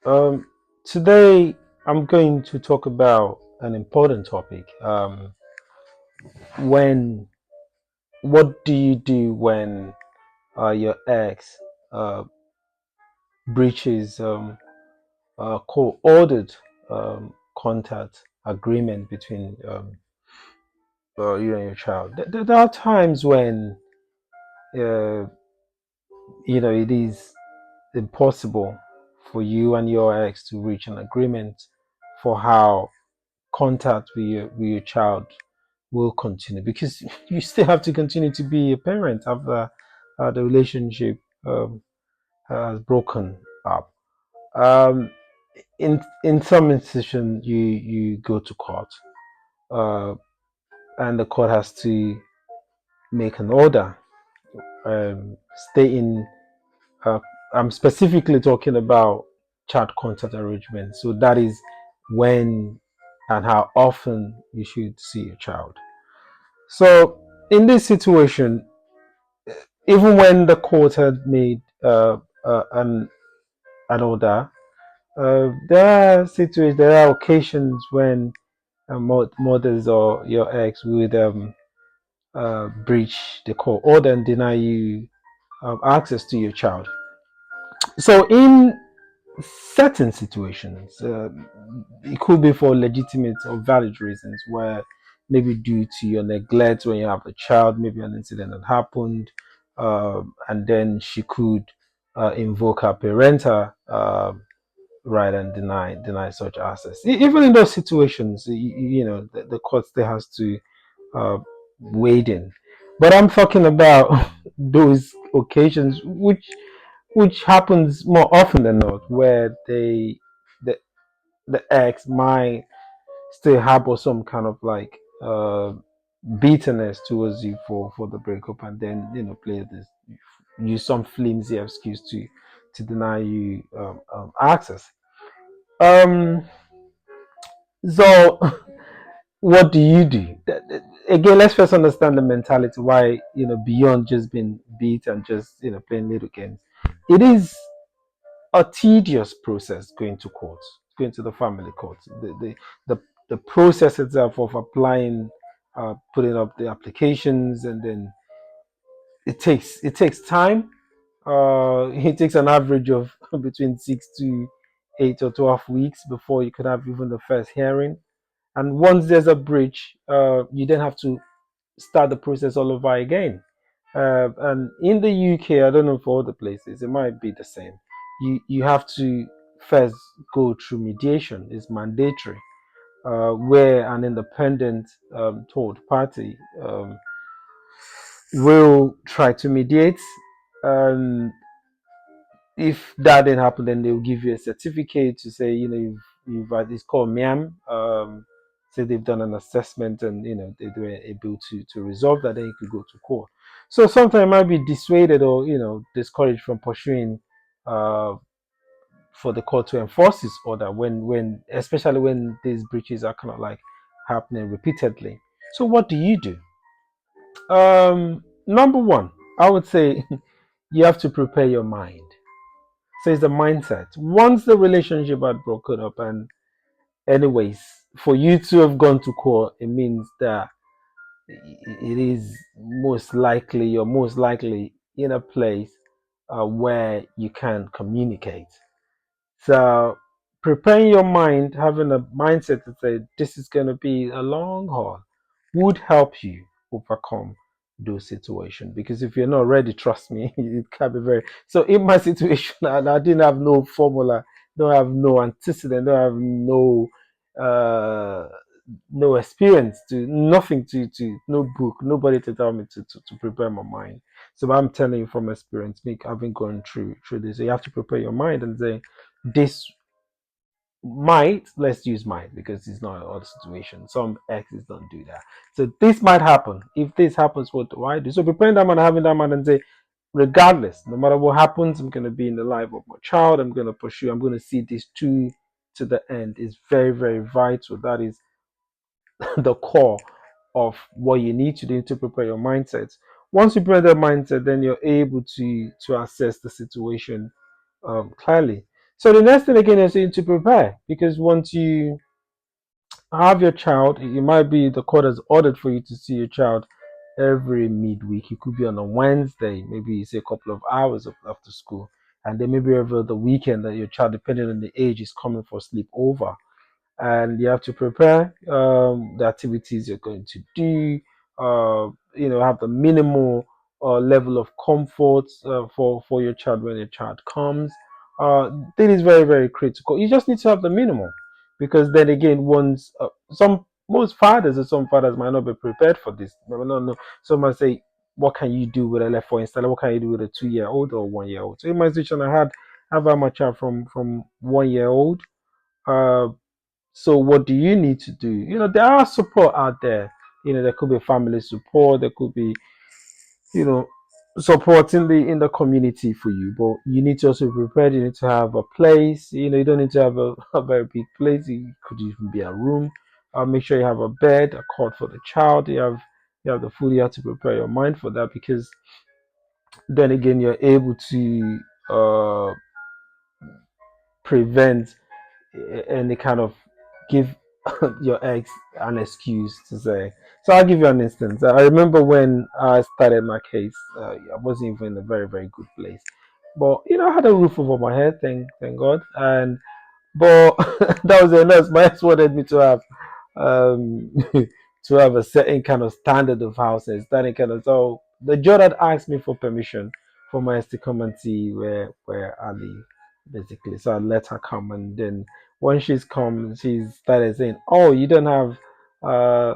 Um, Today I'm going to talk about an important topic. When What do you do when your ex uh, breaches court-ordered contact agreement between you and your child? There are times when uh, it is impossible for you and your ex to reach an agreement for how contact with your child will continue, because you still have to continue to be a parent after the relationship has broken up. Um, in some institutions, you go to court, uh, and the court has to make an order, stating. Uh, I'm specifically talking about child contact arrangement. So that is when and how often you should see your child. So in this situation, even when the court had made an order, there are situations, there are occasions when mothers or your ex would breach the court order and deny you access to your child. So in certain situations, it could be for legitimate or valid reasons, where maybe due to your neglect when you have a child, maybe an incident that happened, and then she could invoke her parental right and deny such access. Even in those situations, the court still has to uh, wade in. But I'm talking about those occasions which happens more often than not, where the the ex might still harbor some kind of like bitterness towards you for the breakup, and then play this, use some flimsy excuse to deny you access. Um, so what do you do? Again, let's first understand the mentality. Why, beyond just being beat and just playing little games, it is a tedious process going to court, going to the family court. The process itself of applying, putting up the applications, and then it takes time. It takes an average of between 6 to 8 or 12 weeks before you could have even the first hearing. And once there's a breach, you then have to start the process all over again. And in the UK, I don't know for other places, it might be the same. You have to first go through mediation. It's mandatory, where an independent third party will try to mediate. And if that didn't happen, then they'll give you a certificate to say, it's called MIAM. Say they've done an assessment, and they were able to resolve that, then you could go to court. So sometimes might be dissuaded or discouraged from pursuing uh, for the court to enforce this order, when especially when these breaches are kind of like happening repeatedly. So what do you do? Number one, I would say you have to prepare your mind. So it's the mindset. Once the relationship had broken up, and anyways, for you to have gone to court, it means that it is you're most likely in a place where you can communicate. So preparing your mind, having a mindset to say this is going to be a long haul, would help you overcome those situations. Because if you're not ready, trust me, it can be very. So in my situation, I didn't have no formula, don't have no antecedent, don't have uh, no experience, to nothing, to no book, nobody to tell me to prepare my mind. So I'm telling you from experience, me having gone through this. So you have to prepare your mind and say this might, let's use might, because it's not all situation. Some exes don't do that. So this might happen. If this happens, what do I do? So preparing that man, having that man, and say, regardless, no matter what happens, I'm gonna be in the life of my child. I'm gonna pursue. I'm gonna see this to the end. Is very, very vital. That is the core of what you need to do to prepare your mindset. Once you prepare the mindset, then you're able to assess the situation clearly. So the next thing again is you to prepare, because once you have your child, it might be the court has ordered for you to see your child every midweek. It could be on a Wednesday, maybe you say a couple of hours after school, and then maybe over the weekend that your child, depending on the age, is coming for sleepover, and you have to prepare the activities you're going to do. Have the minimal level of comfort for your child when your child comes. That is very very critical. You just need to have the minimum, because then again, once some most fathers or some fathers might not be prepared for this. They might not know. Some might say, "What can you do with a left, for instance? What can you do with a 2 year old or 1 year old?" So in my situation, have my child from 1 year old. Uh, so what do you need to do? There are support out there. There could be family support, there could be, you know, support in the community for you. But you need to also be prepared. You need to have a place. You don't need to have a very big place. It could even be a room. Make sure you have a bed, a cot for the child. You have the food. You have to prepare your mind for that, because then again you're able to prevent any kind of give your ex an excuse to say. So I'll give you an instance. I remember when I started my case, I wasn't even in a very, very good place. But I had a roof over my head, thank God. And but that was enough. My ex wanted me um to have a certain kind of standard of houses, certain kind of, so the judge had asked me for permission for my ex to come and see where I live, basically. So I let her come, and then when she's come, she started saying, "Oh, you don't have uh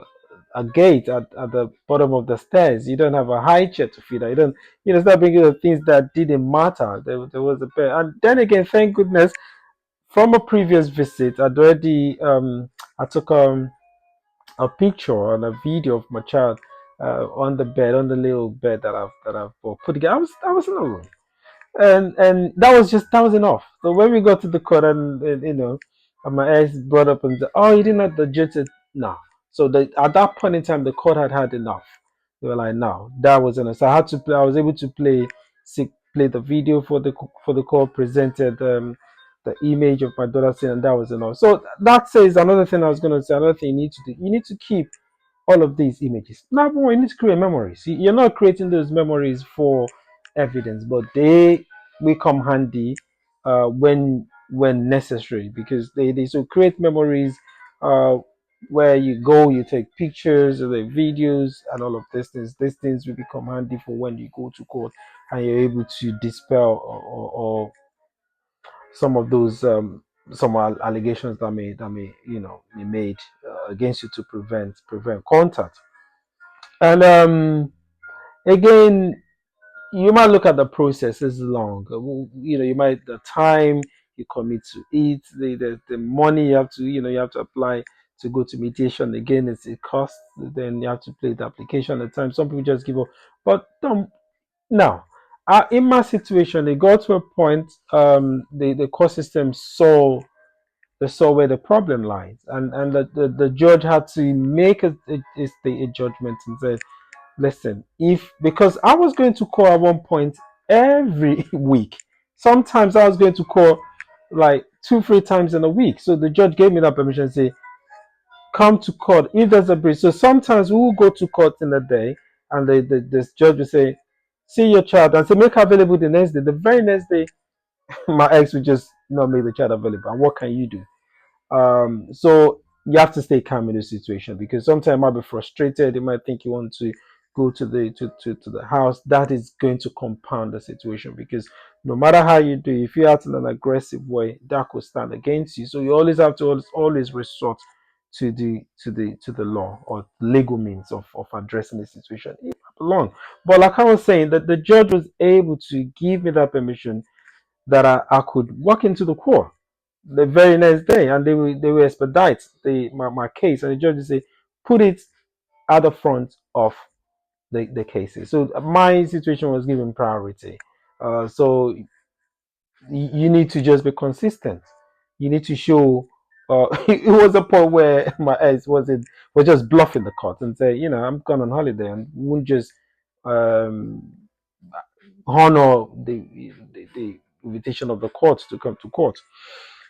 a gate at the bottom of the stairs. You don't have a high chair to feed her. You don't, start bringing the things that didn't matter. There was a bed, and then again, thank goodness, from a previous visit, I took a picture and a video of my child on the bed, on the little bed that I've put together. I was in a room, and that was enough. So when we got to the court, and my ex brought up and said, "Oh, you didn't have the judge said no." So at that point in time, the court had had enough. They were like, "No, that was enough." So I had to play. I was able to play the video for the court, presented the image of my daughter saying, and that was enough. So that says another thing I was going to say. Another thing you need to do. You need to keep all of these images. Now, more, you need to create memories. You're not creating those memories for evidence, but they will come handy when necessary, because they so create memories uh, where you go, you take pictures or the videos and all of these things. These things will become handy for when you go to court and you're able to dispel or some of those allegations that may be made against you, to prevent contact. And again, you might look at the process is long. You might the time you commit to it, the money you have to apply to go to mediation. Again, it costs. Then you have to play the application at the time. Some people just give up, but don't now. In my situation, it got to a point. The court system saw where the problem lies, and the judge had to make a judgment and say, listen, if because I was going to call at one point every week. Sometimes I was going to call like 2 3 times in a week. So the judge gave me that permission, say, come to court if there's a breach. So sometimes we will go to court in a day, and this judge will say, see your child, and say make available the next day. The very next day, my ex would just not make the child available. And what can you do? So you have to stay calm in the situation, because sometimes you might be frustrated. You might think you want to go to the house. That is going to compound the situation, because no matter how you do, if you act in an aggressive way, that could stand against you. So you always have to always resort to the law or legal means of addressing the situation if I belong. But like I was saying, that the judge was able to give me that permission, that I could walk into the court the very next day, and they will expedite my case, and the judge will say, put it at the front of the cases. So my situation was given priority. So you need to just be consistent. You need to show. It was a point where my ex was just bluffing the court and say, I'm going on holiday, and won't just um, honor the invitation of the court to come to court.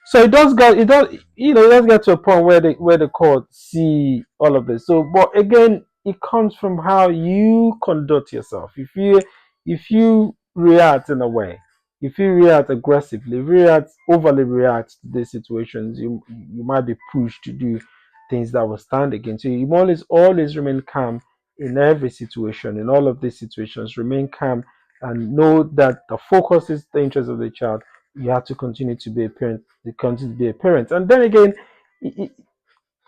So it does get to a point where the court see all of this. So, but again, it comes from how you conduct yourself. If you react in a way, if you react aggressively, overly react to these situations, you might be pushed to do things that will stand against you. You always remain calm in every situation. In all of these situations, remain calm and know that the focus is the interest of the child. You have to continue to be a parent. You continue to be a parent, and then again,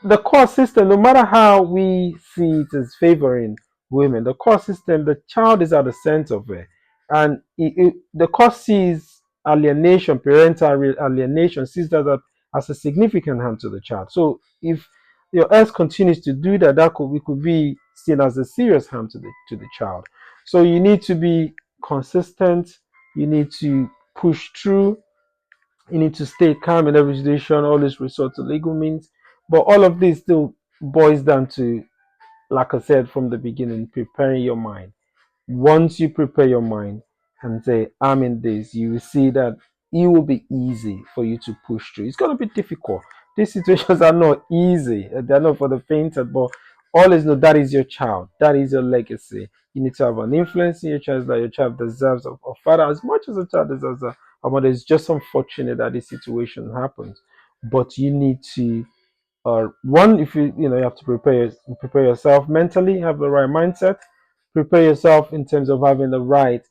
the court system, no matter how we see it as favoring women, the court system, the child is at the center of it. And the court sees alienation, parental alienation, sees that as a significant harm to the child. So if your ex continues to do that, we could be seen as a serious harm to the child. So you need to be consistent, you need to push through, you need to stay calm in every situation, always resort to legal means. But all of this still boils down to, like I said from the beginning, preparing your mind. Once you prepare your mind and say, I'm in this, you will see that it will be easy for you to push through. It's going to be difficult. These situations are not easy. They're not for the fainted, but always know that is your child. That is your legacy. You need to have an influence in your child that your child deserves a father as much as a child deserves a mother. It's just unfortunate that this situation happens. But you need to one, if you have to prepare yourself mentally, have the right mindset, prepare yourself in terms of having the right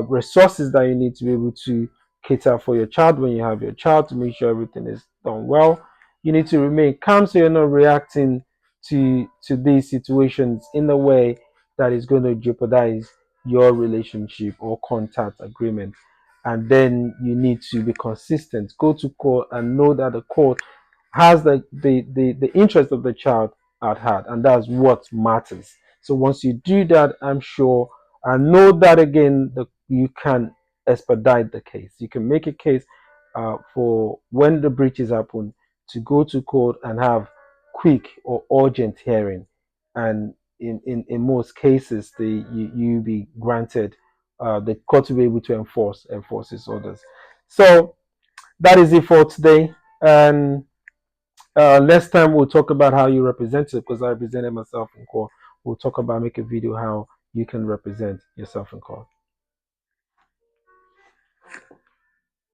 resources that you need to be able to cater for your child when you have your child, to make sure everything is done well. You need to remain calm so you're not reacting to these situations in a way that is going to jeopardize your relationship or contact agreement. And then you need to be consistent, go to court and know that the court has the interest of the child at heart, and that's what matters. So once you do that, I'm sure, and know that again, you can expedite the case. You can make a case for when the breaches happen to go to court and have quick or urgent hearing, and in most cases, you be granted the court to be able to enforce its orders. So that is it for today, and next time we'll talk about how you represent it, because I represented myself in court. We'll talk about make a video how you can represent yourself in court.